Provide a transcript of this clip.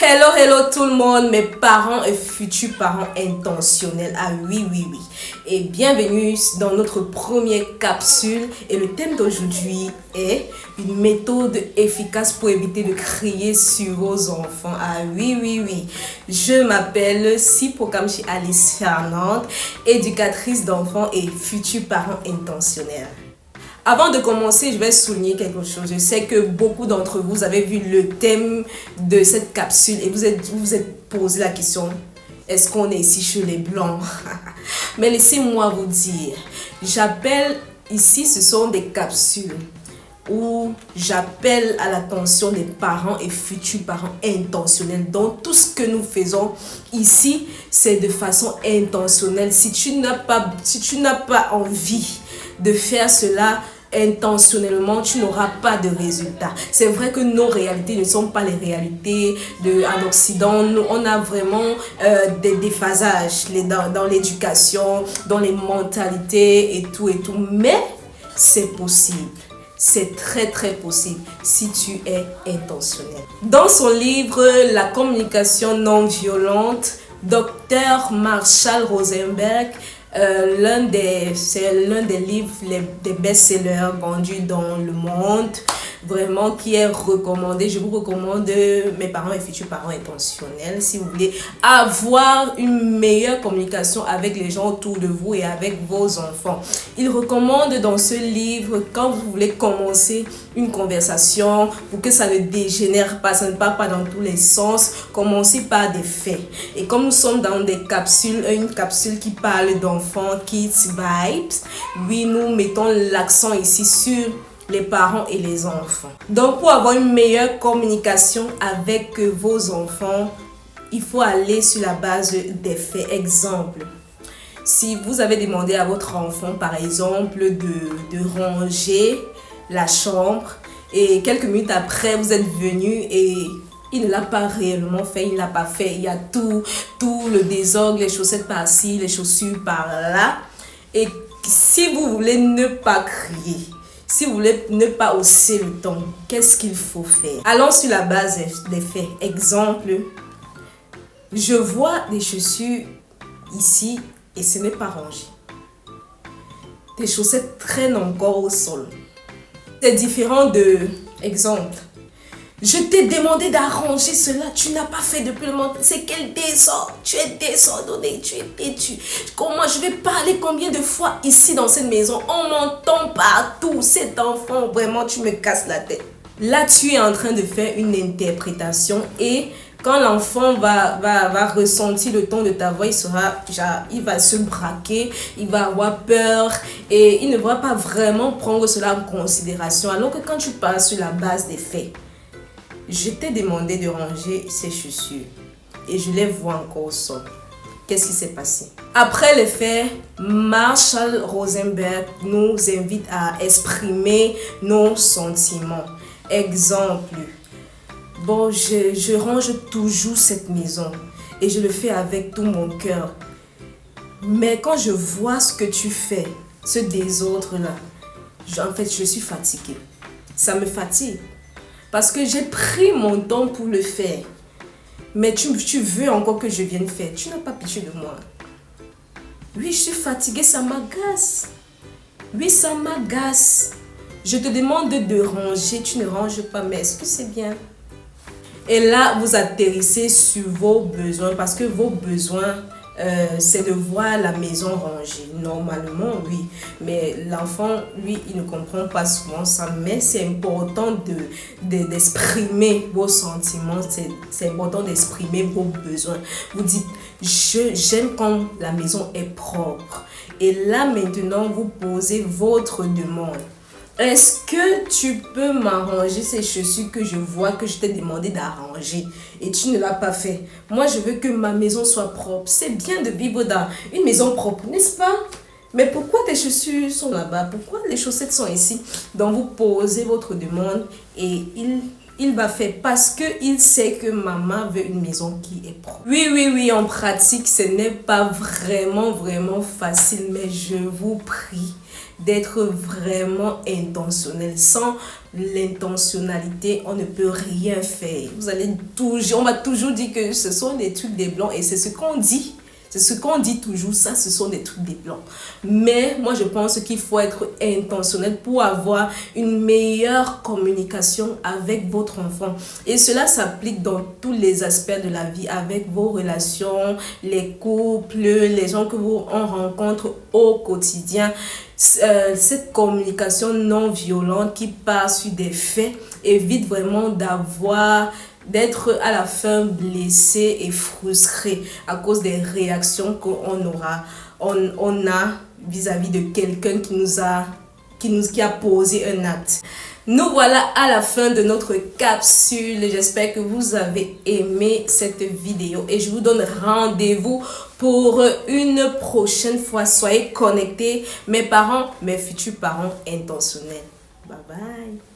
Hello, hello tout le monde, mes parents et futurs parents intentionnels. Ah oui. Et bienvenue dans notre première capsule. Et le thème d'aujourd'hui est une méthode efficace pour éviter de crier sur vos enfants. Ah oui. Je m'appelle Sipokamchi Alice Fernande, éducatrice d'enfants et futurs parents intentionnels. Avant de commencer, je vais souligner quelque chose. Je sais que beaucoup d'entre vous avez vu le thème de cette capsule et vous êtes posé la question, est-ce qu'on est ici chez les Blancs? Mais laissez-moi vous dire, j'appelle ici, ce sont des capsules où j'appelle à l'attention des parents et futurs parents intentionnels. Donc tout ce que nous faisons ici, c'est de façon intentionnelle. Si tu n'as pas envie de faire cela intentionnellement, tu n'auras pas de résultat. C'est vrai que nos réalités ne sont pas les réalités en Occident. Nous, on a vraiment des déphasages dans l'éducation, dans les mentalités et tout. Mais c'est possible. C'est très possible si tu es intentionnel. Dans son livre « La communication non violente », Dr. Marshall Rosenberg, c'est l'un des livres des best-sellers vendus dans le monde, vraiment qui est recommandé. Je vous recommande, mes parents et futurs parents intentionnels, si vous voulez avoir une meilleure communication avec les gens autour de vous et avec vos enfants. Il recommande dans ce livre, quand vous voulez commencer une conversation, pour que ça ne dégénère pas, ça ne part pas dans tous les sens, commencez par des faits. Et comme nous sommes dans des capsules, une capsule qui parle d'enfants, kids vibes, oui, nous mettons l'accent ici sur les parents et les enfants. Donc pour avoir une meilleure communication avec vos enfants, il faut aller sur la base des faits. Exemple, si vous avez demandé à votre enfant par exemple de ranger la chambre et quelques minutes après vous êtes venu et il ne l'a pas réellement fait, il ne l'a pas fait, il y a tout le désordre, les chaussettes par-ci, les chaussures par-là. Et si vous voulez ne pas crier, si vous voulez ne pas hausser le ton, qu'est-ce qu'il faut faire? Allons sur la base des faits. Exemple, je vois des chaussures ici et ce n'est pas rangé. Tes chaussettes traînent encore au sol. C'est différent de exemple. Je t'ai demandé d'arranger cela, tu n'as pas fait depuis le moment. C'est quel désordre? Tu es désordonné, tu es têtu. Comment je vais parler combien de fois ici dans cette maison? On m'entend partout. Cet enfant, vraiment, tu me casses la tête. Là, tu es en train de faire une interprétation et quand l'enfant va ressentir le ton de ta voix, il va se braquer, il va avoir peur et il ne va pas vraiment prendre cela en considération. Alors que quand tu parles sur la base des faits, je t'ai demandé de ranger ces chaussures et je les vois encore au sol. Qu'est-ce qui s'est passé? Après les faits, Marshall Rosenberg nous invite à exprimer nos sentiments. Exemple, bon, je range toujours cette maison et je le fais avec tout mon cœur. Mais quand je vois ce que tu fais, ce désordre-là, en fait, je suis fatiguée. Ça me fatigue. Parce que j'ai pris mon temps pour le faire. Mais tu veux encore que je vienne faire. Tu n'as pas pitié de moi. Oui, je suis fatiguée, ça m'agace. Oui, ça m'agace. Je te demande de ranger, tu ne ranges pas. Mais est-ce que c'est bien? Et là, vous atterrissez sur vos besoins. Parce que vos besoins, c'est de voir la maison rangée. Normalement, oui. Mais l'enfant, lui, il ne comprend pas souvent ça. Mais c'est important d'exprimer vos sentiments. C'est important d'exprimer vos besoins. Vous dites, j'aime quand la maison est propre. Et là, maintenant, vous posez votre demande. Est-ce que tu peux m'arranger ces chaussures que je vois que je t'ai demandé d'arranger et tu ne l'as pas fait? Moi, je veux que ma maison soit propre. C'est bien de vivre dans une maison propre, n'est-ce pas? Mais pourquoi tes chaussures sont là-bas? Pourquoi les chaussettes sont ici? Donc, vous posez votre demande et il va faire parce qu'il sait que maman veut une maison qui est propre. Oui, en pratique, ce n'est pas vraiment facile, mais je vous prie, d'être vraiment intentionnel. Sans l'intentionnalité, on ne peut rien faire. On va toujours dire que ce sont des trucs des blancs et c'est ce qu'on dit. C'est ce qu'on dit toujours, ça, ce sont des trucs des blancs. Mais moi, je pense qu'il faut être intentionnel pour avoir une meilleure communication avec votre enfant. Et cela s'applique dans tous les aspects de la vie, avec vos relations, les couples, les gens que vous rencontrez au quotidien. Cette communication non violente qui part sur des faits évite vraiment d'être à la fin blessé et frustré à cause des réactions qu'on a vis-à-vis de quelqu'un qui a posé un acte. Nous voilà à la fin de notre capsule. J'espère que vous avez aimé cette vidéo et je vous donne rendez-vous pour une prochaine fois. Soyez connectés, mes parents, mes futurs parents intentionnels. Bye bye.